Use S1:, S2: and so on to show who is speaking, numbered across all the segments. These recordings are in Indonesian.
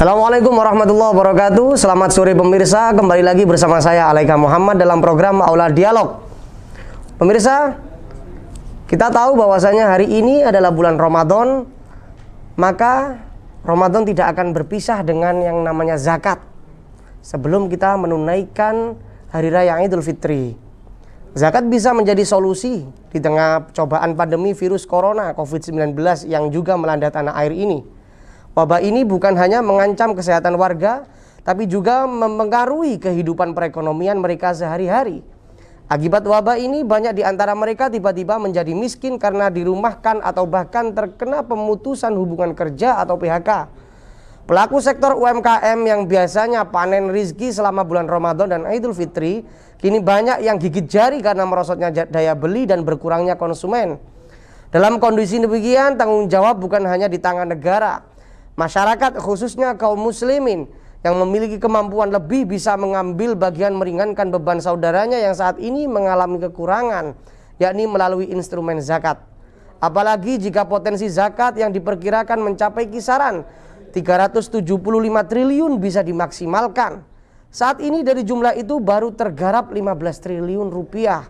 S1: Assalamualaikum warahmatullahi wabarakatuh. Selamat sore pemirsa, kembali lagi bersama saya Alaika Muhammad dalam program Aula Dialog. Pemirsa, kita tahu bahwasanya hari ini adalah bulan Ramadan, maka Ramadan tidak akan berpisah dengan yang namanya zakat sebelum kita menunaikan hari raya Idul Fitri. Zakat bisa menjadi solusi di tengah cobaan pandemi virus corona COVID-19 yang juga melanda tanah air ini. Wabah ini bukan hanya mengancam kesehatan warga, tapi juga mempengaruhi kehidupan perekonomian mereka sehari-hari. Akibat wabah ini, banyak di antara mereka tiba-tiba menjadi miskin karena dirumahkan atau bahkan terkena pemutusan hubungan kerja atau PHK. Pelaku sektor UMKM yang biasanya panen rizki selama bulan Ramadan dan Idul Fitri, kini banyak yang gigit jari karena merosotnya daya beli dan berkurangnya konsumen. Dalam kondisi demikian, tanggung jawab bukan hanya di tangan negara. Masyarakat, khususnya kaum muslimin yang memiliki kemampuan lebih, bisa mengambil bagian meringankan beban saudaranya yang saat ini mengalami kekurangan, yakni melalui instrumen zakat. Apalagi jika potensi zakat yang diperkirakan mencapai kisaran 375 triliun bisa dimaksimalkan. Saat ini dari jumlah itu baru tergarap 15 triliun rupiah.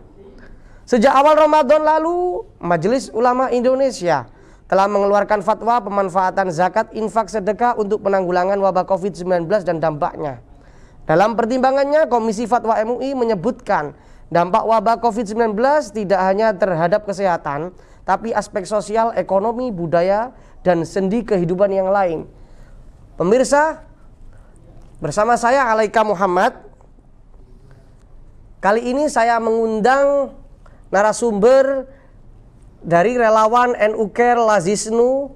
S1: Sejak awal Ramadan lalu, Majelis Ulama Indonesia telah mengeluarkan fatwa pemanfaatan zakat infak sedekah untuk penanggulangan wabah COVID-19 dan dampaknya. Dalam pertimbangannya, Komisi Fatwa MUI menyebutkan dampak wabah COVID-19 tidak hanya terhadap kesehatan, tapi aspek sosial, ekonomi, budaya, dan sendi kehidupan yang lain. Pemirsa, bersama saya Alaika Muhammad. Kali ini saya mengundang narasumber dari relawan NU Care Lazisnu,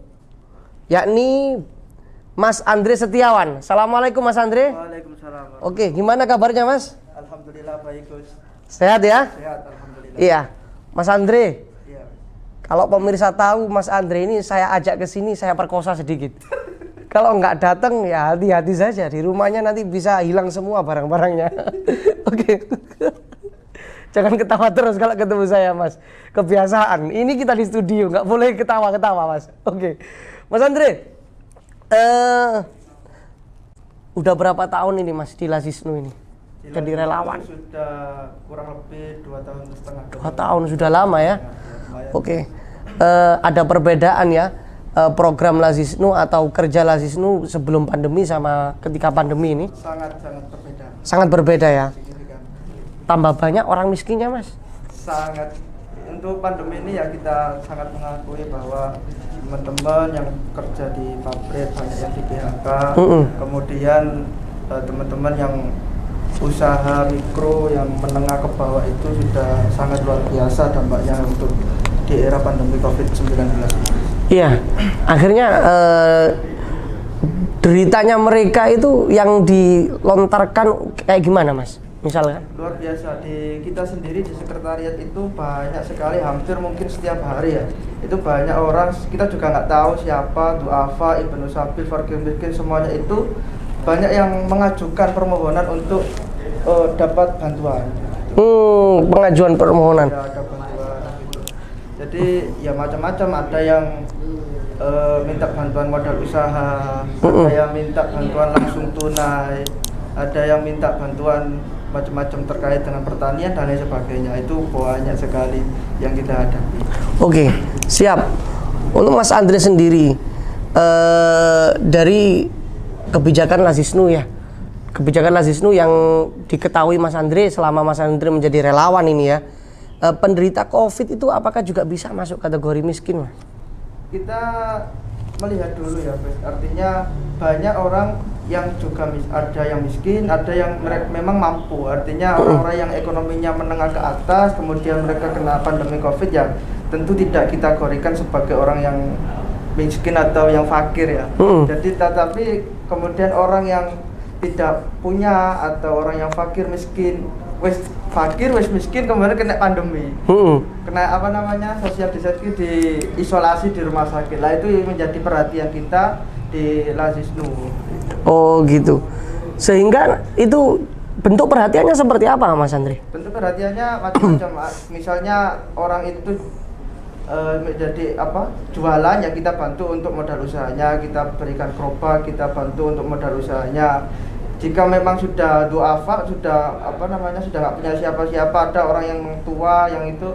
S1: yakni Mas Andre Setiawan. Assalamualaikum Mas Andre.
S2: Waalaikumsalam.
S1: Oke, gimana kabarnya Mas?
S2: Alhamdulillah baik Gus.
S1: Sehat ya?
S2: Sehat alhamdulillah.
S1: Iya. Mas Andre,
S2: Iya.
S1: kalau pemirsa tahu Mas Andre ini saya ajak ke sini, saya perkosa sedikit. Kalau nggak datang ya hati-hati saja, di rumahnya nanti bisa hilang semua barang-barangnya. Oke. Jangan ketawa terus kalau ketemu saya Mas. Kebiasaan. Ini kita di studio, nggak boleh ketawa-ketawa Mas. Oke. Mas Andre, udah berapa tahun ini Mas di Lazisnu ini? Jadi relawan.
S2: Sudah kurang lebih 2 tahun setengah.
S1: 2 tahun, sudah lama ya? Oke. Ada perbedaan ya program Lazisnu atau kerja Lazisnu sebelum pandemi sama ketika pandemi ini?
S2: Sangat berbeda.
S1: Sangat berbeda ya?
S2: Signifikan.
S1: Tambah banyak orang miskinnya Mas?
S2: Sangat. Untuk pandemi ini ya kita sangat mengakui bahwa teman-teman yang kerja di pabrik banyak yang di PHK. Kemudian teman-teman yang usaha mikro yang menengah ke bawah itu sudah sangat luar biasa dampaknya untuk di era pandemi COVID-19 ini.
S1: Iya, akhirnya deritanya mereka itu yang dilontarkan kayak gimana Mas? Misalkan?
S2: Luar biasa, di kita sendiri di sekretariat itu banyak sekali, hampir mungkin setiap hari ya. Itu banyak orang, kita juga nggak tahu siapa, du'afa, Ibnu Sabil, Fakir Miskin, semuanya itu banyak yang mengajukan permohonan untuk dapat bantuan.
S1: Pengajuan permohonan.
S2: Ya, ada bantuan gitu. Jadi ya macam-macam, ada yang minta bantuan modal usaha, ada yang minta bantuan langsung tunai, ada yang minta bantuan macam-macam terkait dengan pertanian dan lain sebagainya. Itu banyak sekali yang kita hadapi.
S1: Oke, siap. Untuk Mas Andre sendiri, dari kebijakan Lazisnu ya, kebijakan Lazisnu yang diketahui Mas Andre selama Mas Andre menjadi relawan ini ya, penderita COVID itu apakah juga bisa masuk kategori miskin Mas?
S2: Kita melihat dulu ya, artinya banyak orang yang juga ada yang miskin, ada yang memang mampu. Artinya orang-orang yang ekonominya menengah ke atas, kemudian mereka kena pandemi COVID ya, tentu tidak kita kategorikan sebagai orang yang miskin atau yang fakir ya. Jadi tetapi kemudian orang yang tidak punya atau orang yang fakir miskin, wes fakir wes miskin kemudian kena pandemi, kena apa namanya social distancing, di isolasi di rumah sakit lah. Itu menjadi perhatian kita di Lazisnu.
S1: Oh gitu, sehingga itu bentuk perhatiannya seperti apa Mas Andre?
S2: Bentuk perhatiannya macam-macam. Misalnya orang itu menjadi apa jualan ya kita bantu untuk modal usahanya, kita berikan gerobak, kita bantu untuk modal usahanya. Jika memang sudah duafa, sudah apa namanya, sudah nggak punya siapa-siapa, ada orang yang tua yang itu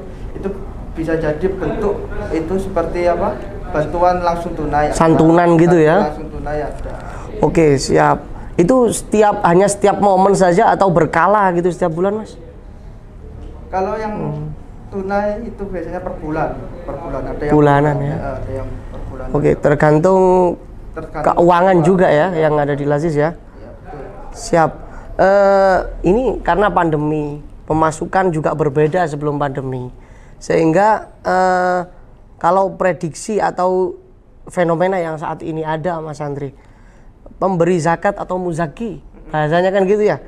S2: bisa jadi bentuk itu seperti apa, bantuan langsung tunai,
S1: santunan gitu ya.
S2: Langsung tunai ada.
S1: Oke, siap. Itu hanya setiap momen saja atau berkala gitu setiap bulan, Mas?
S2: Kalau yang tunai itu biasanya per bulan ada yang
S1: bulanan ya.
S2: Ada yang per bulan.
S1: Oke, tergantung keuangan juga ya yang ada di Lazis ya.
S2: Ya, betul.
S1: Siap. Ini karena pandemi, pemasukan juga berbeda sebelum pandemi, sehingga kalau prediksi atau fenomena yang saat ini ada, Mas Andri, pemberi zakat atau muzaki, bahasanya kan gitu ya,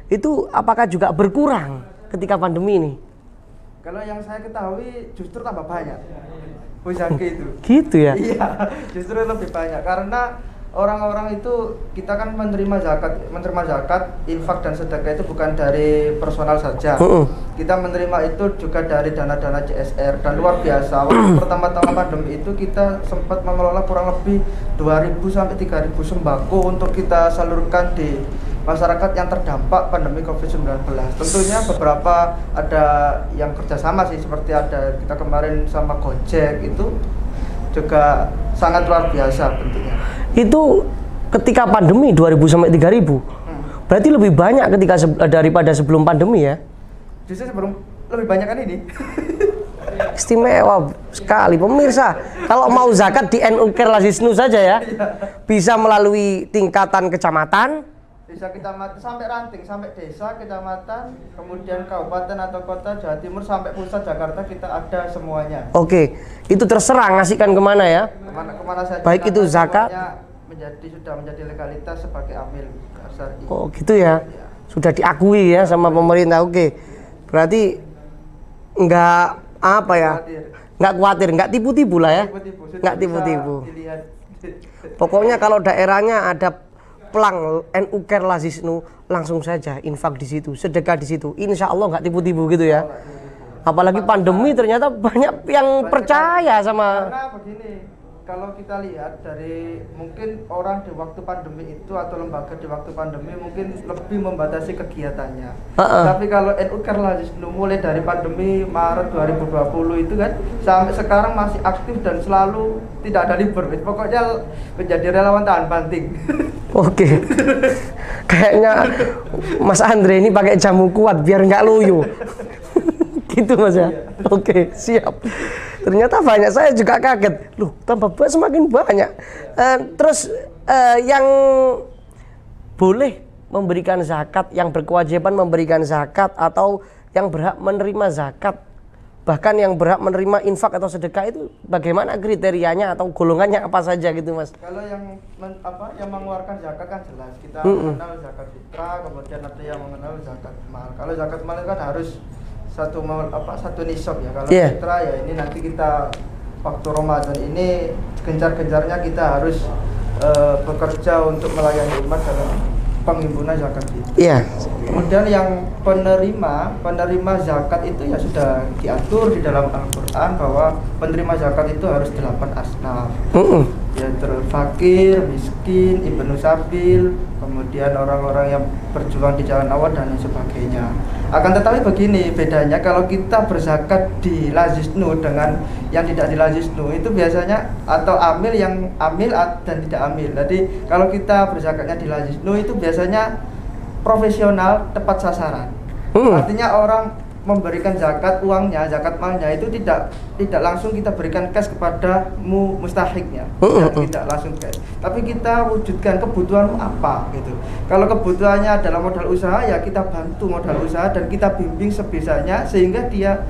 S1: itu apakah juga berkurang ketika pandemi ini?
S2: Kalau yang saya ketahui justru tambah banyak muzaki itu.
S1: Gitu ya?
S2: Iya, justru lebih banyak karena orang-orang itu kita kan menerima zakat, infak dan sedekah itu bukan dari personal saja. Kita menerima itu juga dari dana-dana CSR dan luar biasa. Waktu pertama-tama pandemi itu kita sempat mengelola kurang lebih 2.000 sampai 3.000 sembako untuk kita salurkan di masyarakat yang terdampak pandemi COVID-19. Tentunya beberapa ada yang kerjasama sih, seperti ada kita kemarin sama Gojek, itu juga sangat luar biasa bentuknya.
S1: Itu ketika pandemi 2.000 sampai 3.000, berarti lebih banyak daripada sebelum pandemi ya?
S2: Justru lebih banyak kan ini.
S1: Istimewa sekali pemirsa. Kalau mau zakat di NU Care Lazisnu saja ya, bisa melalui tingkatan kecamatan,
S2: bisa kecamatan sampai ranting, sampai desa, kecamatan, kemudian kabupaten atau kota Jawa Timur sampai pusat Jakarta, kita ada semuanya.
S1: Oke, itu terserah ngasihkan kemana ya?
S2: Kemana saja.
S1: Baik itu zakat.
S2: Sudah menjadi legalitas sebagai amil syar'i.
S1: Oh gitu ya? Sudah diakui ya sama pemerintah. Oke, berarti nggak apa ya? Nggak khawatir, nggak tipu-tipu lah ya? Nggak tipu-tipu. Pokoknya kalau daerahnya ada plang NU Care Lazisnu, langsung saja infak di situ, sedekah di situ. Insya Allah nggak tipu-tipu gitu ya. Apalagi pandemi ternyata banyak yang percaya sama.
S2: Karena begini, kalau kita lihat dari mungkin orang di waktu pandemi itu atau lembaga di waktu pandemi mungkin lebih membatasi kegiatannya. Tapi kalau NU Care Lazisnu mulai dari pandemi Maret 2020 itu kan sampai sekarang masih aktif dan selalu tidak ada libur. Pokoknya menjadi relawan tahan banting.
S1: Oke, kayaknya Mas Andre ini pakai jamu kuat biar nggak loyo. Gitu Mas ya. Oke, siap. Ternyata banyak, saya juga kaget. Loh, tambah semakin banyak. Terus yang boleh memberikan zakat, yang berkewajiban memberikan zakat atau yang berhak menerima zakat, bahkan yang berhak menerima infak atau sedekah itu bagaimana kriterianya atau golongannya apa saja gitu Mas?
S2: Kalau yang mengeluarkan zakat kan jelas kita mengenal zakat fitrah, kemudian ada yang mengenal zakat mal. Kalau zakat mal kan harus satu nisab ya. Kalau fitrah ya ini nanti kita waktu Ramadan ini gencar-gencarnya kita harus bekerja untuk melayani umat dalam penghimpunan zakat itu.
S1: Iya.
S2: Kemudian yang penerima zakat itu ya sudah diatur di dalam Al-Quran bahwa penerima zakat itu harus 8 asnaf. Ya, fakir, miskin, ibnu sabil, kemudian orang-orang yang berjuang di jalan Allah dan lain sebagainya. Akan tetapi begini bedanya, kalau kita berzakat di Lazisnu dengan yang tidak di Lazisnu itu biasanya atau amil dan tidak amil. Jadi kalau kita berzakatnya di Lazisnu itu biasanya profesional, tepat sasaran. Artinya orang memberikan zakat uangnya, zakat malnya itu tidak langsung kita berikan cash kepada mustahiknya, tidak langsung cash. Tapi kita wujudkan kebutuhanmu apa gitu. Kalau kebutuhannya adalah modal usaha, ya kita bantu modal usaha dan kita bimbing sebisanya sehingga dia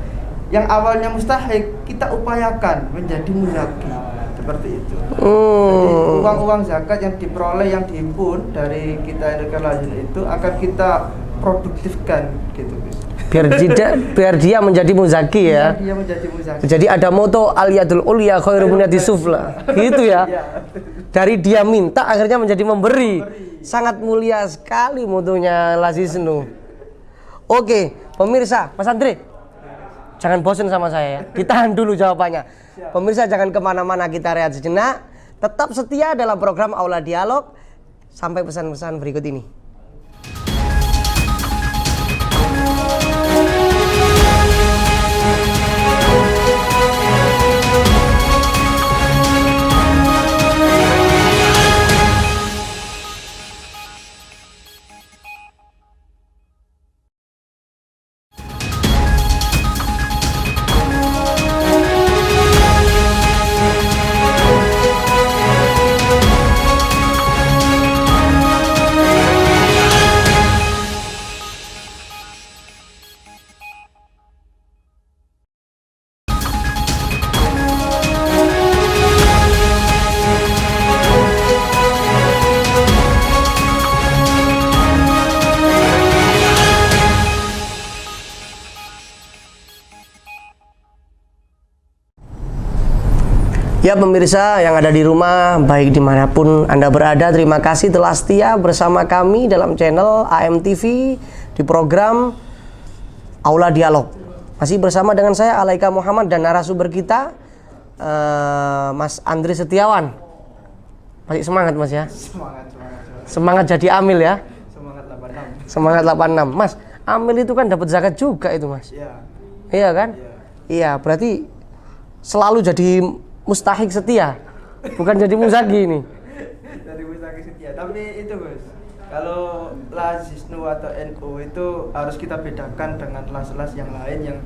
S2: yang awalnya mustahik kita upayakan menjadi muzaki. Seperti itu. Jadi uang-uang zakat yang diperoleh, yang dihimpun dari kita itu akan kita produktifkan gitu.
S1: Biar dia menjadi muzaki ya.
S2: Dia menjadi muzaki.
S1: Jadi ada moto al-yadul ulya khairu min yadis sufla. Gitu ya. Dari dia minta akhirnya menjadi memberi. Sangat mulia sekali motonya Lazisnu. Oke, pemirsa, Mas Andre. Jangan bosen sama saya ya. Ditahan dulu jawabannya. Pemirsa jangan kemana-mana, kita rehat sejenak. Tetap setia dalam program Aula Dialog. Sampai pesan-pesan berikut ini. Ya pemirsa yang ada di rumah, baik dimanapun Anda berada, terima kasih telah setia bersama kami dalam channel AMTV di program Aula Dialog. Masih bersama dengan saya Alaika Muhammad dan narasumber kita Mas Andri Setiawan. Masih semangat Mas ya? Semangat jadi amil ya? Semangat 86. Mas, amil itu kan dapat zakat juga itu Mas? Iya. Iya kan? Iya, berarti selalu jadi mustahik setia, bukan jadi muzaki ini.
S2: Dari mustahik setia, tapi itu Gus, kalau Lazisnu atau NU itu harus kita bedakan dengan las-las yang lain yang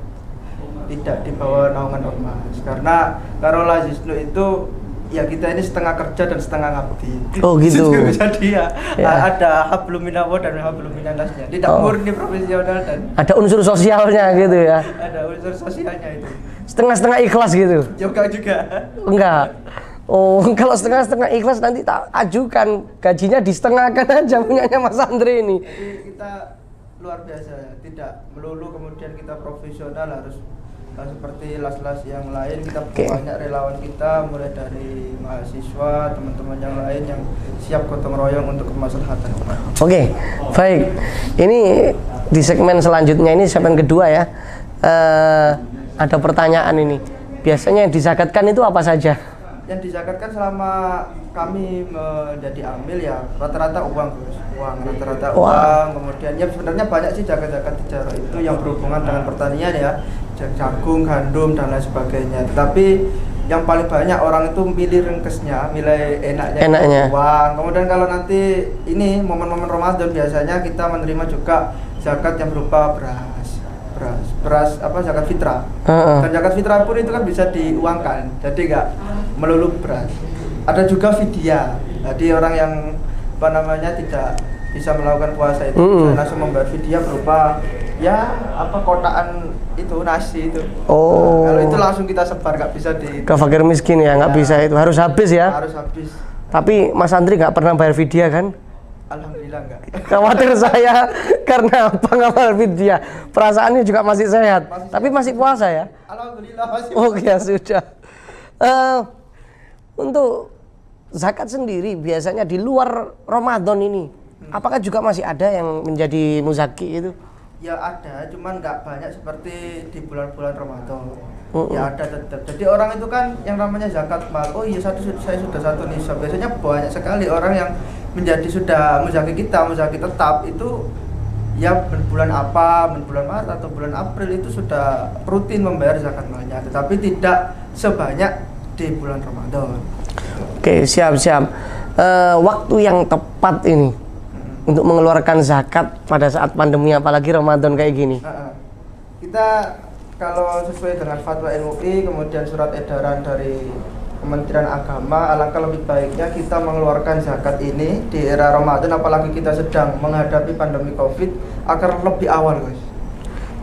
S2: tidak di bawah naungan ormas. Karena kalau Lazisnu itu ya kita ini setengah kerja dan setengah ngabdi.
S1: Oh gitu.
S2: Jadi ya ada hablum minallah dan hablum minannasnya. Tidak murni profesional dan
S1: ada unsur sosialnya gitu ya.
S2: Ada unsur sosialnya itu.
S1: Setengah-setengah ikhlas gitu.
S2: Juga.
S1: Enggak. Oh, kalau setengah-setengah ikhlas nanti tak ajukan gajinya disetengahkan aja punyanya Mas Andri ini.
S2: Jadi kita luar biasa, tidak melulu kemudian kita profesional harus seperti las-las yang lain. Kita banyak relawan kita mulai dari mahasiswa, teman-teman yang lain yang siap gotong royong untuk kemaslahatan umat.
S1: Oke, baik. Ini di segmen selanjutnya ini segmen kedua ya. Ada pertanyaan ini. Biasanya yang dizakatkan itu apa saja?
S2: Yang dizakatkan selama kami menjadi amil ya rata-rata uang, Gus. Rata-rata uang. Kemudian ya sebenarnya banyak sih zakat-zakat tijarah itu yang berhubungan dengan pertanian ya, jagung, gandum dan lain sebagainya. Tetapi yang paling banyak orang itu milih ringkesnya, milih enaknya. Uang. Kemudian kalau nanti ini momen-momen Ramadan biasanya kita menerima juga zakat yang berupa beras zakat fitrah. Dan zakat fitrah pun itu kan bisa diuangkan, jadi nggak melulu beras. Ada juga fidyah, jadi orang yang tidak bisa melakukan puasa itu bisa langsung membayar fidyah berupa kotaan itu nasi itu. Kalau itu langsung kita sebar, nggak bisa ke
S1: fakir miskin ya, nggak bisa itu, harus habis ya.
S2: Harus habis.
S1: Tapi Mas Andri nggak pernah bayar fidyah kan?
S2: Alhamdulillah enggak.
S1: Khawatir saya karena apa nggak bayar fidyah. Perasaannya juga masih sehat, tapi masih puasa ya?
S2: Alhamdulillah masih.
S1: Oke, ya sudah. Untuk zakat sendiri biasanya di luar Ramadan ini, apakah juga masih ada yang menjadi muzaki itu?
S2: Ya ada, cuman nggak banyak seperti di bulan-bulan Ramadan. Ya ada tetap. Jadi orang itu kan yang namanya zakat mal. Oh iya, saya sudah satu nisab. Biasanya banyak sekali orang yang menjadi sudah muzaki tetap itu ya bulan Maret atau bulan April itu sudah rutin membayar zakat malnya, tetapi tidak sebanyak di bulan Ramadan.
S1: Oke, siap. Waktu yang tepat ini untuk mengeluarkan zakat pada saat pandemi apalagi Ramadan kayak gini.
S2: Kita kalau sesuai dengan fatwa MUI kemudian surat edaran dari Kementerian Agama, alangkah lebih baiknya kita mengeluarkan zakat ini di era Ramadan, apalagi kita sedang menghadapi pandemi Covid, agar lebih awal, guys.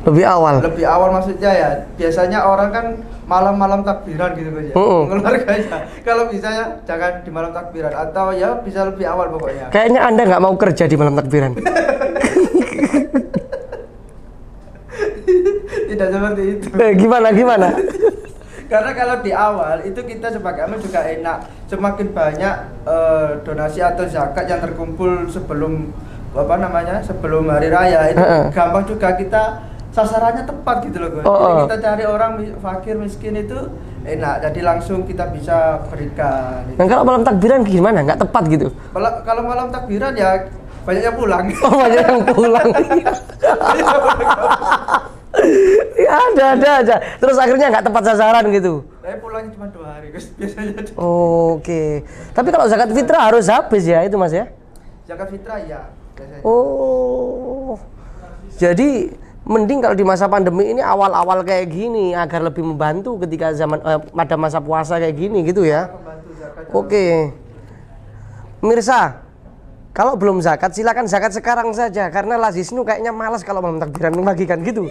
S1: Lebih awal
S2: maksudnya ya, biasanya orang kan malam-malam takbiran gitu guys ya. Mengeluarkannya. Kalau bisa ya jangan di malam takbiran, atau ya bisa lebih awal pokoknya.
S1: Kayaknya Anda nggak mau kerja di malam takbiran.
S2: Tidak seperti itu.
S1: Gimana?
S2: Karena kalau di awal itu kita sebagai amal juga enak. Semakin banyak donasi atau zakat yang terkumpul sebelum hari raya itu gampang juga kita sasarannya tepat gitu loh, Gus. Jadi kita cari orang fakir miskin itu enak, jadi langsung kita bisa berikan.
S1: Nah, kalau malam takbiran gimana? Nggak tepat gitu?
S2: Kalau malam takbiran ya banyaknya pulang.
S1: Oh, banyak yang pulang. Ya, ada aja. Terus akhirnya nggak tepat sasaran gitu.
S2: Saya pulangnya cuma 2 hari, Gus, biasanya.
S1: Oke. Tapi kalau zakat fitrah harus habis ya itu, Mas ya?
S2: Zakat fitrah ya biasanya.
S1: Oh. Jadi mending kalau di masa pandemi ini awal-awal kayak gini agar lebih membantu ketika pada masa puasa kayak gini gitu ya. Oke. Pemirsa, kalau belum zakat silakan zakat sekarang saja karena Lazisnu kayaknya malas kalau malam takbiran membagikan gitu.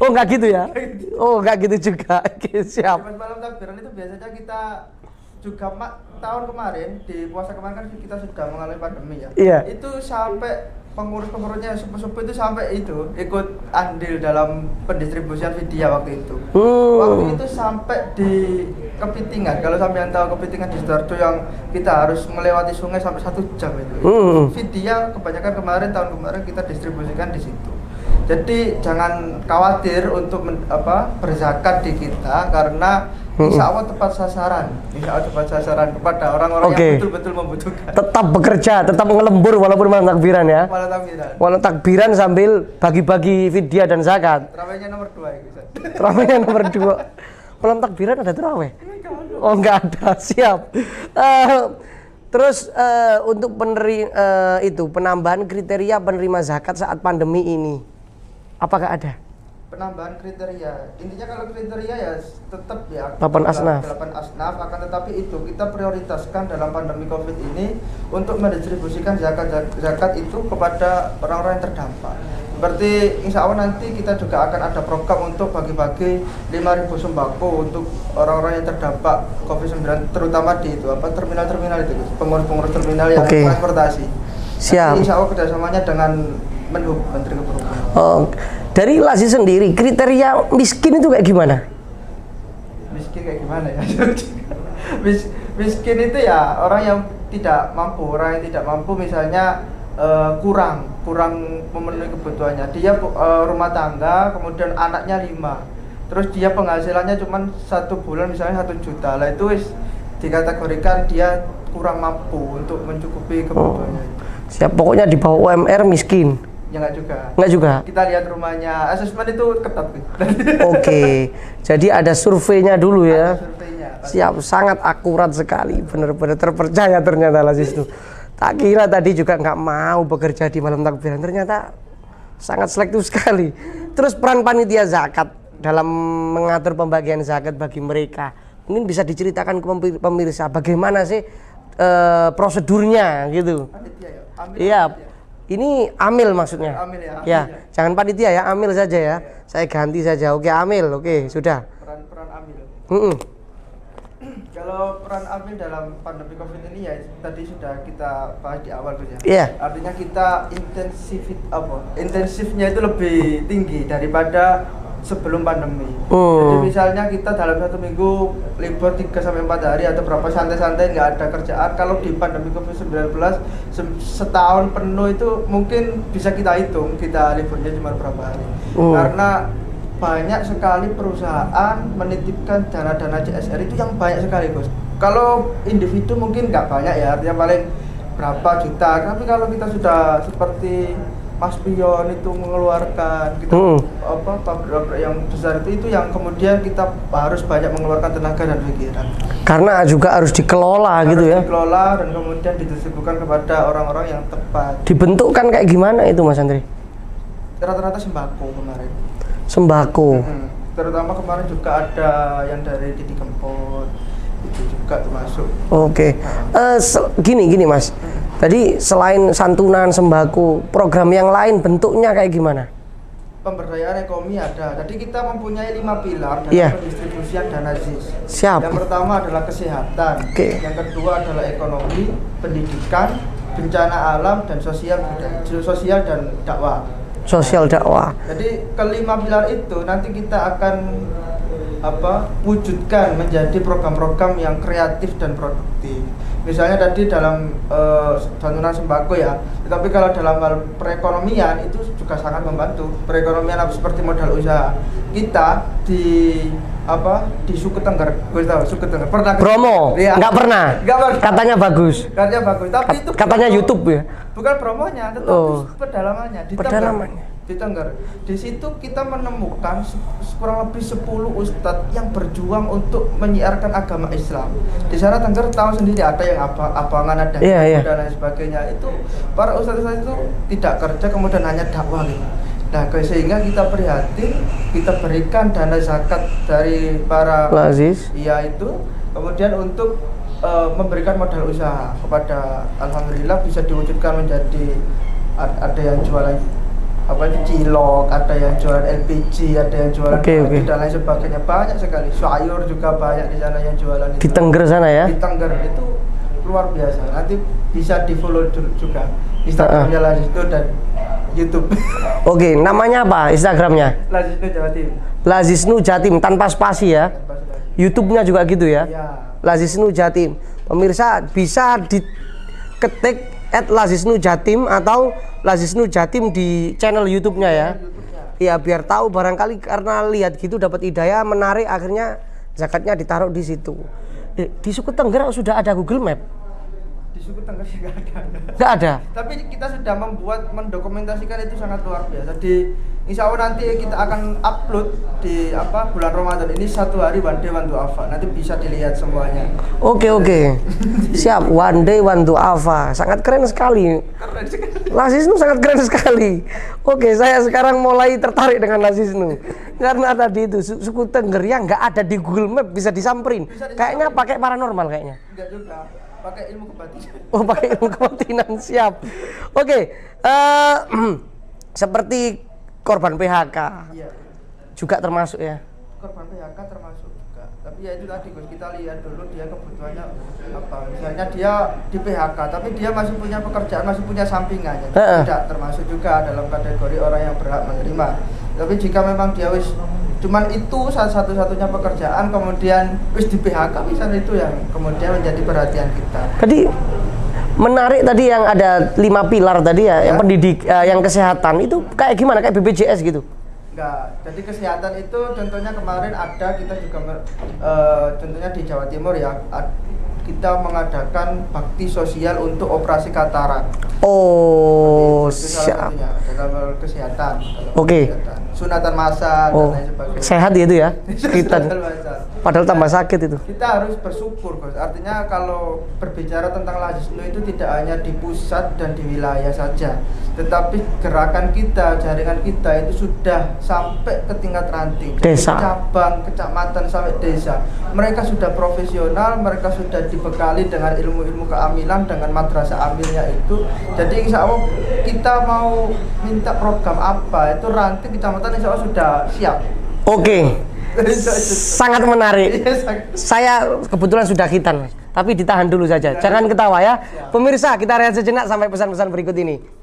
S1: Oh nggak gitu ya? Oh nggak gitu juga. Oke, siap.
S2: Malam takbiran itu biasanya kita juga tahun kemarin di puasa kemarin kan kita sudah mengalami pandemi ya.
S1: Iya.
S2: Itu sampai pengurus-pengurusnya sepuh-sepuh itu sampai itu ikut andil dalam pendistribusian vidya waktu itu. Waktu itu sampai di Kepitingan. Kalau sampean tahu Kepitingan di Sidoarjo yang kita harus melewati sungai sampai 1 jam itu. Vidya kebanyakan tahun kemarin kita distribusikan di situ. Jadi jangan khawatir untuk berzakat di kita karena insya Allah tepat sasaran. Insya Allah tepat sasaran kepada orang-orang yang betul-betul membutuhkan.
S1: Tetap bekerja, tetap ngelembur walaupun malam takbiran ya.
S2: Malam takbiran.
S1: Malam takbiran sambil bagi-bagi vidya dan zakat.
S2: Terawihnya nomor 2 ya, Ustaz.
S1: Terawihnya nomor 2. Malam takbiran ada terawih? Oh nggak ada, siap. Terus untuk penambahan kriteria penerima zakat saat pandemi ini, apakah ada?
S2: Penambahan kriteria, intinya kalau kriteria ya tetap ya
S1: 8 asnaf,
S2: akan tetapi itu kita prioritaskan dalam pandemi COVID ini untuk mendistribusikan zakat itu kepada orang-orang yang terdampak. Seperti insya Allah nanti kita juga akan ada program untuk bagi-bagi 5.000 sembako untuk orang-orang yang terdampak COVID-19, terutama di terminal-terminal itu, pengurus-pengurus terminal yang transportasi.
S1: Siap.
S2: Nanti insya Allah kerjasamanya dengan Menhub, Menteri Perhubungan.
S1: Oh, dari Lazis sendiri kriteria miskin itu kayak gimana?
S2: Miskin kayak gimana ya? Miskin itu ya orang yang tidak mampu, misalnya kurang memenuhi kebutuhannya. Dia rumah tangga, kemudian anaknya 5, terus dia penghasilannya cuma 1 bulan misalnya 1 juta, lah itu dikategorikan dia kurang mampu untuk mencukupi kebutuhannya.
S1: Siap, pokoknya di bawah UMR miskin.
S2: Ya enggak
S1: Enggak juga.
S2: Kita lihat rumahnya, asesmen itu ketat.
S1: Oke, jadi ada surveinya dulu ya.
S2: Ada surveinya.
S1: Siap, sangat akurat sekali, benar-benar terpercaya ternyata Lazis itu. Tak kira tadi juga nggak mau bekerja di malam takbiran, ternyata sangat selektif sekali. Terus peran panitia zakat dalam mengatur pembagian zakat bagi mereka, mungkin bisa diceritakan ke pemirsa bagaimana sih prosedurnya gitu.
S2: Panitia ya?
S1: Iya. Ini amil maksudnya.
S2: Amil ya.
S1: Ya, jangan panitia ya, amil saja ya. Saya ganti saja. Oke, amil. Oke, sudah.
S2: Peran amil.
S1: Kalau
S2: peran amil dalam pandemi COVID ini ya tadi sudah kita bahas di awal tuh ya.
S1: Iya.
S2: Artinya kita intensifnya itu lebih tinggi daripada sebelum pandemi. Jadi misalnya kita dalam 1 minggu libur 3-4 hari atau berapa santai-santai nggak ada kerjaan. Kalau di pandemi COVID-19 setahun penuh itu mungkin bisa kita hitung kita liburnya cuma berapa hari. Karena banyak sekali perusahaan menitipkan dana-dana CSR itu yang banyak sekali, Bos. Kalau individu mungkin nggak banyak ya, artinya paling berapa juta. Tapi kalau kita sudah seperti Mas Pion itu mengeluarkan pabrik yang besar itu yang kemudian kita harus banyak mengeluarkan tenaga dan pikiran.
S1: Karena juga harus dikelola gitu ya.
S2: Dikelola dan kemudian didistribusikan kepada orang-orang yang tepat.
S1: Dibentukkan kayak gimana itu Mas Andri?
S2: Rata-rata sembako kemarin.
S1: Sembako.
S2: Terutama kemarin juga ada yang dari Didi Kempot. Itu juga termasuk.
S1: Oke. Gini Mas. Tadi selain santunan, sembako, program yang lain bentuknya kayak gimana?
S2: Pemberdayaan ekonomi ada. Jadi kita mempunyai 5 pilar dalam pendistribusian dana ZIS.
S1: Siap.
S2: Yang pertama adalah kesehatan. Yang kedua adalah ekonomi, pendidikan, bencana alam, dan sosial dan dakwah.
S1: Sosial dakwah.
S2: Jadi kelima pilar itu nanti kita akan wujudkan menjadi program-program yang kreatif dan produktif. Misalnya tadi dalam santunan sembako ya, tetapi kalau dalam hal perekonomian itu juga sangat membantu. Perekonomian seperti modal usaha kita di Suku Tengger, gue tahu Suku Tengger pernah
S1: Bromo,
S2: ya.
S1: nggak pernah. Katanya bagus.
S2: Katanya bagus, tapi itu
S1: katanya
S2: Bromo.
S1: YouTube ya.
S2: Bukan promonya, tetapi pedalamannya di
S1: Pedalamannya.
S2: di Tengger. Di situ kita menemukan kurang lebih 10 ustadz yang berjuang untuk menyiarkan agama Islam. Di sana Tengger tahu sendiri, ada yang abangan, ada yang dan lain sebagainya. Itu para ustadz itu tidak kerja kemudian hanya dakwah gitu. Nah, sehingga kita prihatin, kita berikan dana zakat dari para
S1: Lazis.
S2: Iya itu, kemudian untuk memberikan modal usaha kepada, alhamdulillah bisa diwujudkan menjadi ada yang jualan cilok, ada yang jualan LPG, ada yang jualan dan lain sebagainya, banyak sekali. Sayur juga banyak di sana yang jualan itu.
S1: Di Tengger sana ya?
S2: Di Tengger itu luar biasa. Nanti bisa di follow juga Instagramnya Lazisnu dan YouTube.
S1: Oke, namanya apa Instagramnya?
S2: Lazisnu Jatim.
S1: Lazisnu Jatim tanpa spasi ya. YouTube-nya juga gitu ya?
S2: Iya.
S1: Lazisnu Jatim. Pemirsa bisa diketik @Lazisnu Jatim atau Lazisnu Jatim di channel YouTube-nya ya. Iya, biar tahu barangkali karena lihat gitu dapat hidayah menarik, akhirnya zakatnya ditaruh di situ. Di Suku Tengger sudah ada Google Map.
S2: Di Suku Tengger sih nggak ada.
S1: Nggak ada.
S2: Tapi kita sudah mendokumentasikan itu sangat luar biasa. Insya Allah nanti kita akan upload di bulan Ramadan ini 1 hari one day one du'afa. Nanti bisa dilihat semuanya.
S1: Oke. Siap, one day one du'afa. Sangat keren sekali. Lazisnu sangat keren sekali. Oke, saya sekarang mulai tertarik dengan Lazisnu. Karena tadi itu Suku Tengger yang nggak ada di Google Map bisa disamperin. Kayaknya pakai paranormal kayaknya.
S2: Enggak juga. Pakai ilmu kebatinan.
S1: Oh, pakai ilmu kebatinan, siap. Oke, seperti korban PHK.
S2: Iya.
S1: Juga termasuk ya.
S2: Korban PHK termasuk juga. Tapi ya itu tadi Gus, kita lihat dulu dia kebutuhannya apa. Misalnya dia di PHK, tapi dia masih punya pekerjaan, masih punya sampingannya. Tidak termasuk juga dalam kategori orang yang berhak menerima. Tapi jika memang dia cuman itu satu-satunya pekerjaan, kemudian di PHK misalnya, itu yang kemudian menjadi perhatian kita.
S1: Tadi menarik tadi yang ada 5 pilar tadi ya, yang pendidik, yang kesehatan itu kayak gimana, kayak BPJS gitu?
S2: Enggak, jadi kesehatan itu contohnya kemarin ada kita juga contohnya di Jawa Timur ya, kita mengadakan bakti sosial untuk operasi katarak.
S1: Oh, siap.
S2: Dalam kesehatan.
S1: Oke.
S2: Sunatan massal dan lain sebagainya.
S1: Sehat itu ya? Kita. Padahal tambah sakit itu.
S2: Kita harus bersyukur, Gus. Artinya kalau berbicara tentang Lazisnu itu tidak hanya di pusat dan di wilayah saja, tetapi gerakan kita, jaringan kita itu sudah sampai ke tingkat ranting,
S1: desa,
S2: cabang, kecamatan sampai desa. Mereka sudah profesional, mereka sudah dibekali dengan ilmu-ilmu keamilan, dengan madrasah amilnya itu. Jadi insya Allah kita mau minta program apa, itu ranting kecamatan insya Allah sudah siap.
S1: Oke. Sangat menarik. Saya kebetulan sudah khitan, tapi ditahan dulu saja. Jangan ketawa ya. Pemirsa, kita rehat sejenak sampai pesan-pesan berikut ini.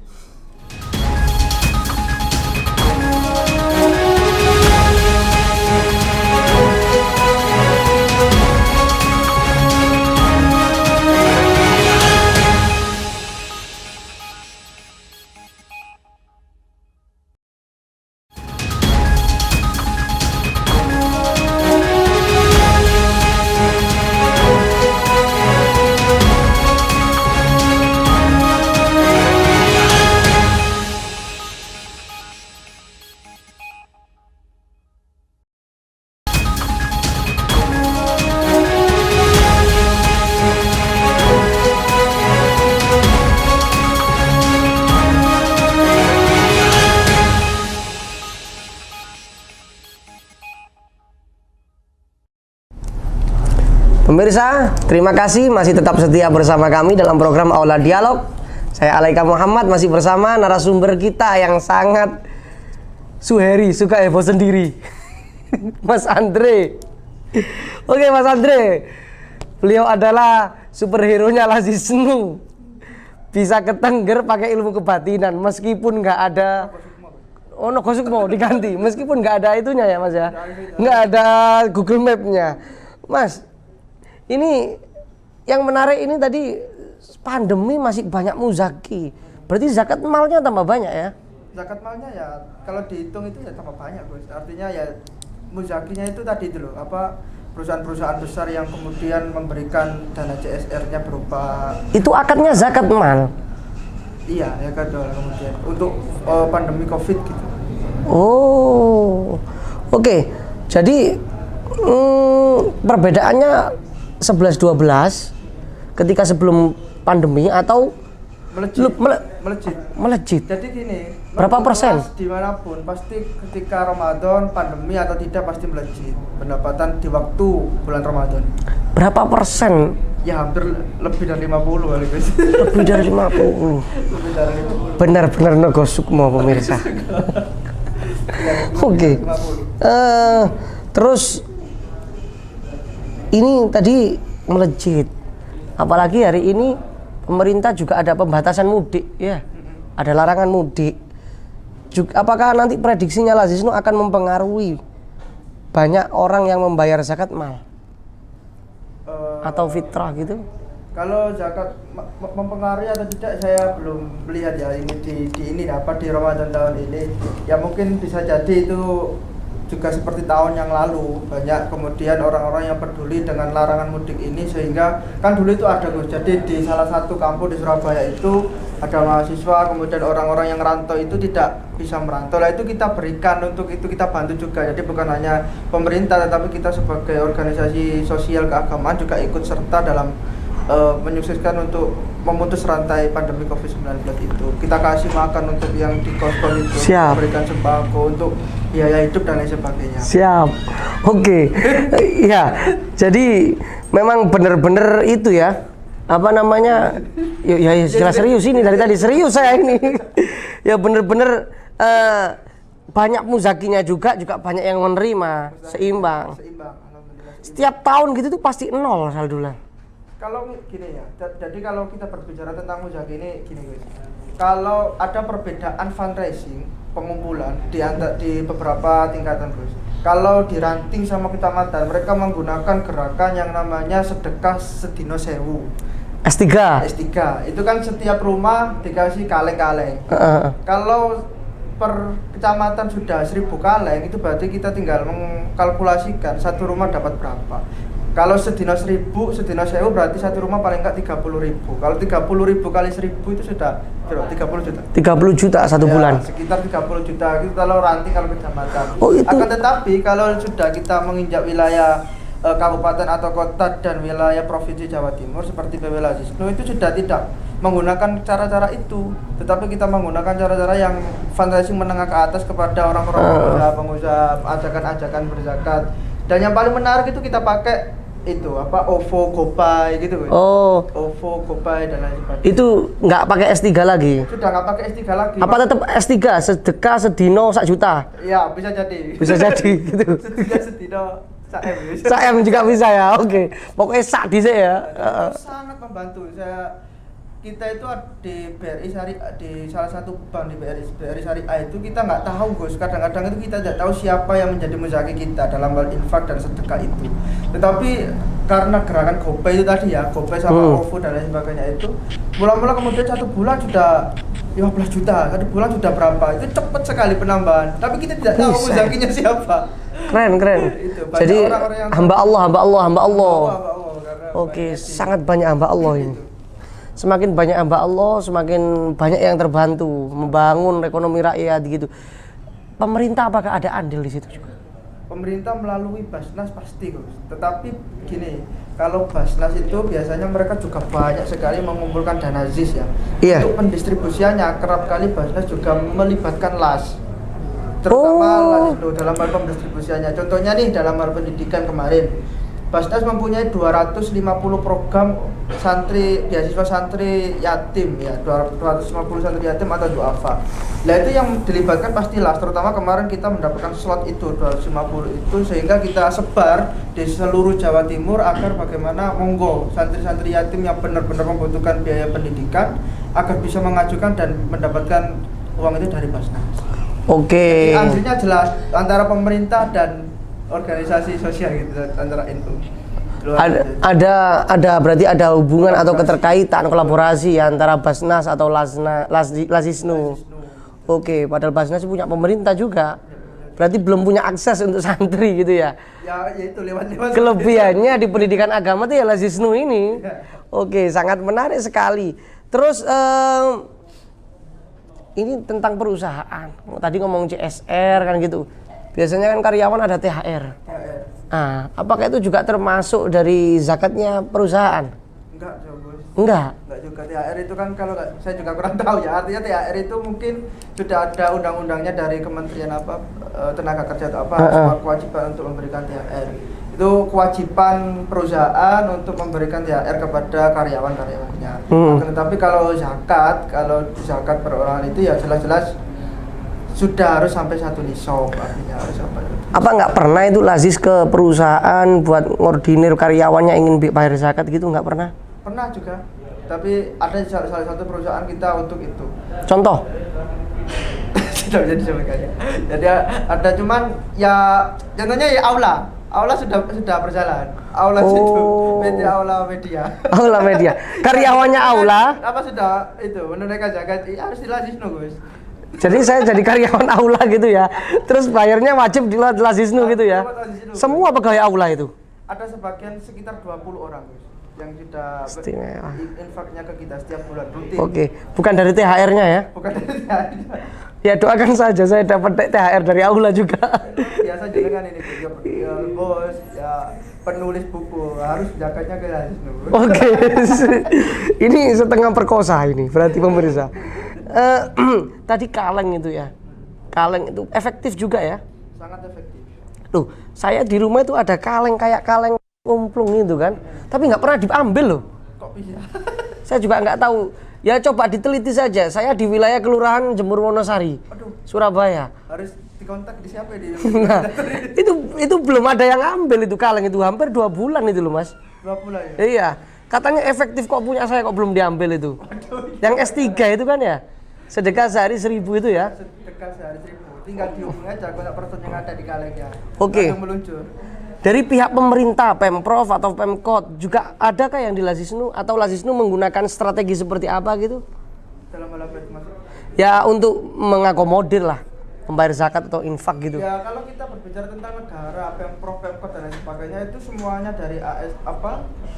S1: Pemirsa, terima kasih masih tetap setia bersama kami dalam program Aula Dialog. Saya Alaika Muhammad masih bersama narasumber kita yang sangat suheri, suka heboh sendiri. Mas Andre. Oke, Mas Andre. Beliau adalah superhero-nya Lazisnu. Bisa ke Tengger pakai ilmu kebatinan meskipun nggak ada Nogosukmo diganti, meskipun nggak ada itunya ya Mas ya. Nggak ada Google Map-nya. Mas, ini yang menarik ini tadi pandemi masih banyak muzaki. Berarti zakat malnya tambah banyak ya?
S2: Zakat malnya ya kalau dihitung itu ya tambah banyak, Gus. Artinya ya muzakinya itu tadi itu loh, apa perusahaan-perusahaan besar yang kemudian memberikan dana CSR-nya berupa
S1: Itu akadnya zakat mal.
S2: iya ya kan kemudian untuk pandemi Covid gitu.
S1: Oh. Oke. Jadi perbedaannya 11-12 ketika sebelum pandemi atau melejit.
S2: Jadi gini,
S1: Berapa persen?
S2: Dimanapun pasti ketika Ramadan, pandemi atau tidak pasti melejit pendapatan di waktu bulan Ramadan.
S1: Berapa persen?
S2: Ya hampir lebih dari 50 kali guys.
S1: Lebih dari 50.
S2: Lebih dari 50.
S1: Benar-benar nego sukmo pemirsa. Oke.
S2: 50.
S1: Terus ini tadi melejit. Apalagi hari ini pemerintah juga ada pembatasan mudik ya. Ada larangan mudik. Apakah nanti prediksinya Lazisnu akan mempengaruhi banyak orang yang membayar zakat mal atau fitrah gitu?
S2: Kalau zakat mempengaruhi atau tidak saya belum melihat ya ini di ini apa di Ramadan tahun ini. Ya mungkin bisa jadi itu juga seperti tahun yang lalu, banyak kemudian orang-orang yang peduli dengan larangan mudik ini, sehingga kan dulu itu ada Gus, jadi di salah satu kampus di Surabaya itu ada mahasiswa, kemudian orang-orang yang rantau itu tidak bisa merantau, lah itu kita berikan, untuk itu kita bantu juga. Jadi bukan hanya pemerintah tetapi kita sebagai organisasi sosial keagamaan juga ikut serta dalam menyukseskan untuk memutus rantai pandemi COVID-19 itu. Kita kasih makan untuk yang di kos-kos itu,
S1: Siap.
S2: memberikan sembako untuk biaya hidup dan lain sebagainya.
S1: Siap. Oke. Ya, jadi memang benar-benar itu ya. Apa namanya? Ya jelas serius ini dari tadi serius saya ini. Ya benar-benar banyak muzakinya juga banyak yang menerima, seimbang.
S2: Alhamdulillah.
S1: Setiap tahun gitu tuh pasti nol saldonya.
S2: Kalau gini ya, jadi kalau kita berbicara tentang muzaki ini gini guys. Kalau ada perbedaan fundraising, pengumpulan di beberapa tingkatan guys. Kalau di ranting sama kecamatan, mereka menggunakan gerakan yang namanya sedekah sedino sewu.
S1: S3.
S2: Itu kan setiap rumah dikasih kaleng-kaleng. Kalau per kecamatan sudah 1000 kaleng, itu berarti kita tinggal mengkalkulasikan satu rumah dapat berapa. Kalau sedino 1000, sedino 1000 berarti satu rumah paling enggak 30.000. Kalau 30.000 kali 1000 itu sudah 30 juta.
S1: 30 juta satu
S2: Ya,
S1: bulan.
S2: Sekitar 30 juta itu kalau ranting, kalau kecamatan.
S1: Oh, itu.
S2: Akan tetapi kalau sudah kita menginjak wilayah kabupaten atau kota dan wilayah provinsi Jawa Timur seperti PW Lazisnu, itu sudah tidak menggunakan cara-cara itu, tetapi kita menggunakan cara-cara yang fundraising menengah ke atas kepada orang-orang pengusaha, ajakan-ajakan berzakat. Dan yang paling menarik itu kita pakai itu apa OVO, GoPay gitu.
S1: Oh.
S2: OVO, GoPay dan lain sebagainya.
S1: Itu nggak pakai S3 lagi.
S2: Sudah nggak pakai S3 lagi.
S1: Apa tetap S3 sedekah sedino 1 juta?
S2: Ya, bisa jadi.
S1: Bisa jadi gitu.
S2: Sedino SAM.
S1: SAM juga bisa ya. Oke. Pokoknya sak dhisik ya.
S2: Itu sangat membantu. Kita itu di BRI Syariah, di salah satu bank di BRI Syariah itu kita nggak tahu Gus, kadang-kadang itu kita tidak tahu siapa yang menjadi muzaki kita dalam hal infak dan sedekah itu. Tetapi karena gerakan GoPay itu tadi ya, GoPay sama OVO dan lain sebagainya itu, mula-mula kemudian 1 bulan sudah 15 juta, 1 bulan sudah berapa, itu cepat sekali penambahan. Tapi kita tidak tahu muzakinya siapa.
S1: Keren.
S2: Itu,
S1: Jadi hamba Allah. Oke,
S2: banyak
S1: sangat banyak hamba Allah ini.
S2: Itu.
S1: Semakin banyak hamba Allah, semakin banyak yang terbantu membangun ekonomi rakyat gitu. Pemerintah apakah ada andil di situ juga?
S2: Pemerintah melalui Basnas pasti Gus. Tetapi gini, kalau Basnas itu biasanya mereka juga banyak sekali mengumpulkan dana ZIS ya.
S1: Iya.
S2: Untuk pendistribusiannya kerap kali Basnas juga melibatkan LAS. Terutama LAS itu dalam hal pendistribusiannya. Contohnya nih dalam hal pendidikan kemarin, Basnas mempunyai 250 program beasiswa santri yatim ya, 250 santri yatim atau duafa. Nah itu yang dilibatkan pasti LAS, terutama kemarin kita mendapatkan slot itu 250 itu, sehingga kita sebar di seluruh Jawa Timur agar bagaimana monggo santri-santri yatim yang benar-benar membutuhkan biaya pendidikan agar bisa mengajukan dan mendapatkan uang itu dari Basnas.
S1: Oke.
S2: Jadi andilnya jelas antara pemerintah dan organisasi sosial gitu, antara NU.
S1: Ada berarti ada hubungan atau keterkaitan kolaborasi ya, antara Basnas atau Lazisnu. Oke, padahal Basnas punya pemerintah juga. Berarti belum punya akses untuk santri gitu ya.
S2: Ya itu lewat-lewat.
S1: Kelebihannya di pendidikan agama tuh ya Lazisnu ini. Oke, sangat menarik sekali. Terus ini tentang perusahaan. Tadi ngomong CSR kan gitu. Biasanya kan karyawan ada THR. Nah, apakah itu juga termasuk dari zakatnya perusahaan?
S2: Enggak, Bos.
S1: Enggak
S2: Juga. THR itu kan kalau saya juga kurang tahu ya. Artinya THR itu mungkin sudah ada undang-undangnya dari Kementerian Tenaga Kerja atau kewajiban untuk memberikan THR. Itu kewajiban perusahaan untuk memberikan THR kepada karyawan-karyawannya. Tetapi kalau zakat perorangan itu ya jelas-jelas sudah harus sampai 1 nisab, artinya harus sampai.
S1: Apa nggak pernah itu Lazis ke perusahaan buat ngordinir karyawannya ingin bayar zakat gitu, nggak pernah?
S2: Pernah juga, tapi ada salah satu perusahaan kita untuk itu.
S1: Contoh?
S2: Tidak bisa disebutkan. Jadi ada cuman ya contohnya ya aula sudah berjalan. Aula situ media.
S1: Aula media. Karyawannya aula.
S2: Apa sudah itu menunaikan zakat harus dilazisnu, Gus.
S1: Jadi saya jadi karyawan aula gitu ya. Terus bayarnya wajib di Lazisnu gitu ya. Semua pegawai aula itu.
S2: Ada sebagian sekitar 20 orang, Gus, yang sudah infaknya ke kita setiap bulan rutin.
S1: Oke, bukan dari THR-nya ya?
S2: Bukan dari THR.
S1: Ya doakan saja saya dapat THR dari aula juga.
S2: Biasa juga kan ini ya, bos, ya penulis buku harus zakatnya ke Lazisnu.
S1: Oke. Ini setengah perkosa ini, berarti pemirsa. Tadi kaleng itu ya. Kaleng itu efektif juga ya?
S2: Sangat efektif.
S1: Tuh, saya di rumah itu ada kaleng kayak kaleng kumplung itu kan. Tapi nggak pernah diambil loh.
S2: Kok bisa?
S1: Saya juga nggak tahu. Ya coba diteliti saja. Saya di wilayah Kelurahan Jemur Wonosari, Surabaya.
S2: Harus dikontak di siapa ya?
S1: Nah, itu belum ada yang ambil itu kaleng itu, hampir 2 bulan itu loh Mas.
S2: 2 bulan ya?
S1: Iya. Katanya efektif kok, punya saya kok belum diambil itu. Yang S3 itu kan ya? Sedekah sehari 1.000 itu ya?
S2: Sedekah sehari 1.000. Tinggal dihubung aja kontak person yang ada di kalengnya.
S1: Oke.
S2: Langsung meluncur.
S1: Dari pihak pemerintah, Pemprov atau Pemkot juga adakah yang di Lazisnu, atau Lazisnu menggunakan strategi seperti apa gitu?
S2: Dalam hal apa itu Mas?
S1: Ya untuk mengakomodir lah membayar zakat atau infak gitu.
S2: Ya kalau kita berbicara tentang negara, Pemprov, Pemkot dan lain sebagainya itu semuanya dari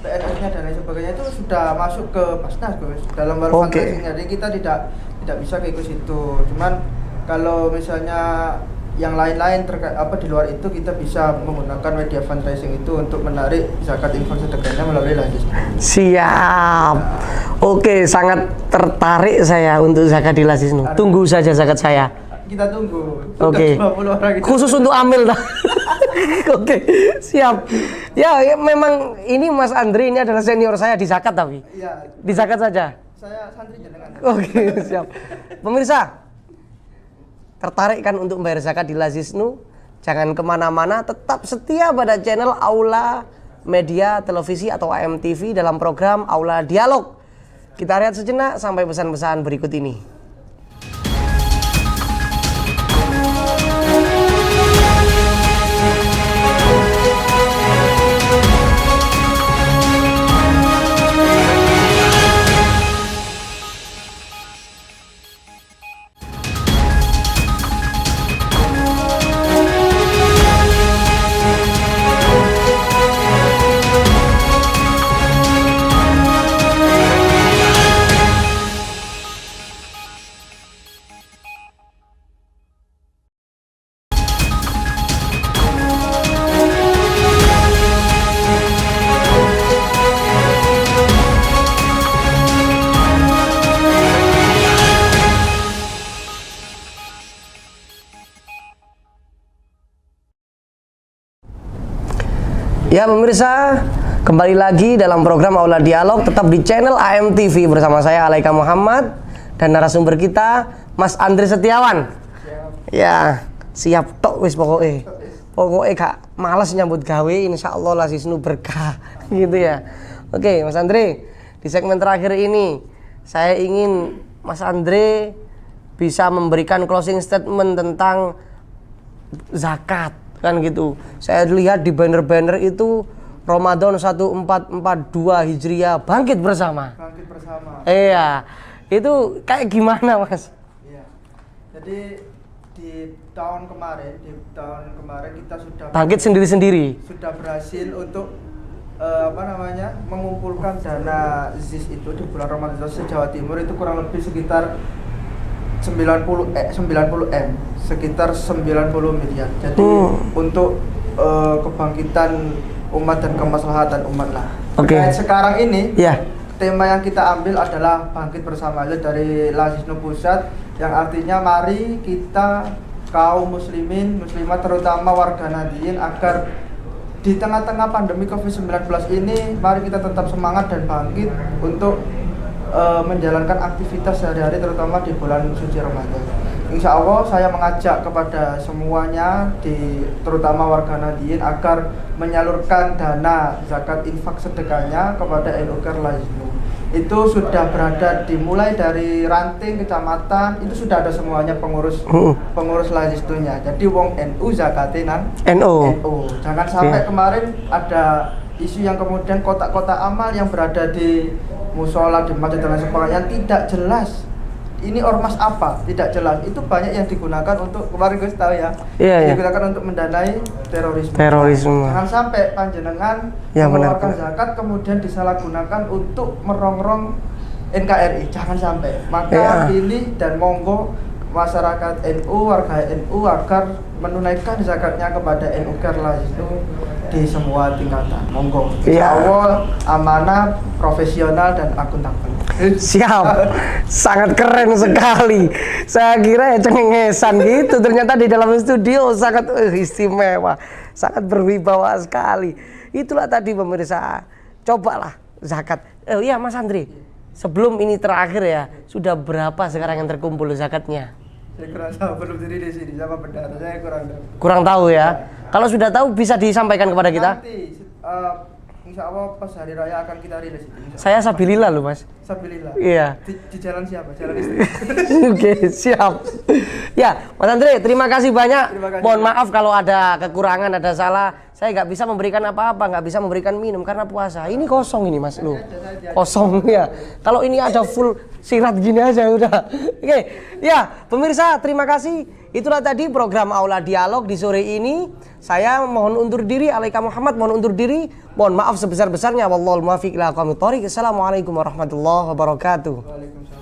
S2: PNS-nya dan lain sebagainya itu sudah masuk ke Basnas, Gus. Dalam hal fundraising. Jadi kita tidak bisa ke situ. Cuman kalau misalnya yang lain-lain terkait di luar itu kita bisa menggunakan media fundraising itu untuk menarik zakat infak sedekahnya melalui Lazisnu.
S1: Siap. Oke, sangat tertarik saya untuk zakat di Lazisnu. Tunggu saja zakat saya.
S2: Kita tunggu.
S1: Oke.
S2: 20 orang gitu.
S1: Khusus untuk amil dah. Oke, siap. Ya, memang ini Mas Andri ini adalah senior saya di zakat tapi.
S2: Iya.
S1: Di zakat saja.
S2: Saya santri jenengan.
S1: Oke, siap. Pemirsa, tertarik kan untuk membayar zakat di Lazisnu? Jangan kemana-mana, tetap setia pada channel Aula Media Televisi atau AMTV dalam program Aula Dialog. Kita lihat sejenak sampai pesan-pesan berikut ini. Ya pemirsa, kembali lagi dalam program Aula Dialog, tetap di channel AMTV bersama saya Alaika Muhammad dan narasumber kita Mas Andri Setiawan. Ya, siap tok wis pokoknya. Pokoknya gak malas nyambut gawe, insyaallah Lazisnu berkah gitu ya. Oke, Mas Andri, di segmen terakhir ini saya ingin Mas Andri bisa memberikan closing statement tentang zakat kan gitu. Saya lihat di banner-banner itu Ramadan 1442 Hijriah bangkit bersama.
S2: Bangkit bersama.
S1: Iya. Itu kayak gimana, Mas?
S2: Iya. Jadi di tahun kemarin kita sudah
S1: Bangkit sendiri-sendiri.
S2: sudah berhasil untuk mengumpulkan dana ZIS itu di bulan Ramadan se-Jawa Timur itu kurang lebih sekitar 90 M, sekitar 90 miliar. Jadi untuk kebangkitan umat dan kemaslahatan umat lah.
S1: Oke.
S2: Sekarang ini
S1: Iya.
S2: tema yang kita ambil adalah bangkit bersama, itu dari Lazisnu Pusat, yang artinya mari kita kaum muslimin, muslimat, terutama warga Nahdliyin, agar di tengah-tengah pandemi COVID-19 ini mari kita tetap semangat dan bangkit untuk menjalankan aktivitas sehari-hari, terutama di bulan suci Ramadan. Insya Allah saya mengajak kepada semuanya, terutama warga Nahdliyin, agar menyalurkan dana zakat infak sedekahnya kepada NU Lazisnu. Itu sudah berada dimulai dari ranting kecamatan, itu sudah ada semuanya pengurus Lazisnunya. Jadi wong NU zakatnya NU. Jangan sampai kemarin ada isu yang kemudian kotak-kotak amal yang berada di musola, di masjid dan lain sebagainya yang tidak jelas. Ini ormas apa? Tidak jelas. Itu banyak yang digunakan untuk, kemarin gue tahu ya, digunakan untuk mendanai terorisme. Jangan sampai panjenengan mengeluarkan zakat kemudian disalahgunakan untuk merongrong NKRI. Jangan sampai. Maka pilih dan monggo masyarakat NU, warga NU agar menunaikan zakatnya kepada NU Lazisnu di semua tingkatan. Monggo. Insya amanah, profesional dan akuntabel.
S1: Siap, sangat keren sekali. Saya kira ya cengengesan gitu, ternyata di dalam studio sangat istimewa, sangat berwibawa sekali. Itulah tadi pemirsa, cobalah zakat. Iya Mas Andri, sebelum ini terakhir ya, sudah berapa sekarang yang terkumpul zakatnya?
S2: Saya kurang tahu, belum diri di sini sama bendara, saya kurang tahu.
S1: Kurang tahu ya. Kalau sudah tahu bisa disampaikan kepada kita.
S2: Nanti, insya Allah pas hari raya akan kita rilis itu.
S1: Saya sabilillah loh Mas.
S2: Sabilillah.
S1: Iya.
S2: Di jalan siapa? Jalan istri.
S1: Oke, siap. Ya, Mas Andre, terima kasih banyak. Mohon maaf kalau ada kekurangan, ada salah. Saya nggak bisa memberikan apa-apa, nggak bisa memberikan minum karena puasa. Ini kosong ini Mas, loh. Kosong ya. Kalau ini ada full sirat gini aja udah. Oke, ya pemirsa, terima kasih. Itulah tadi program Aula Dialog di sore ini. Saya mohon undur diri, Alaika Muhammad mohon undur diri. Mohon maaf sebesar-besarnya. Wallahul muwaffiq ila aqwamit thoriq. Assalamualaikum warahmatullahi wabarakatuh.
S2: Waalaikumsalam.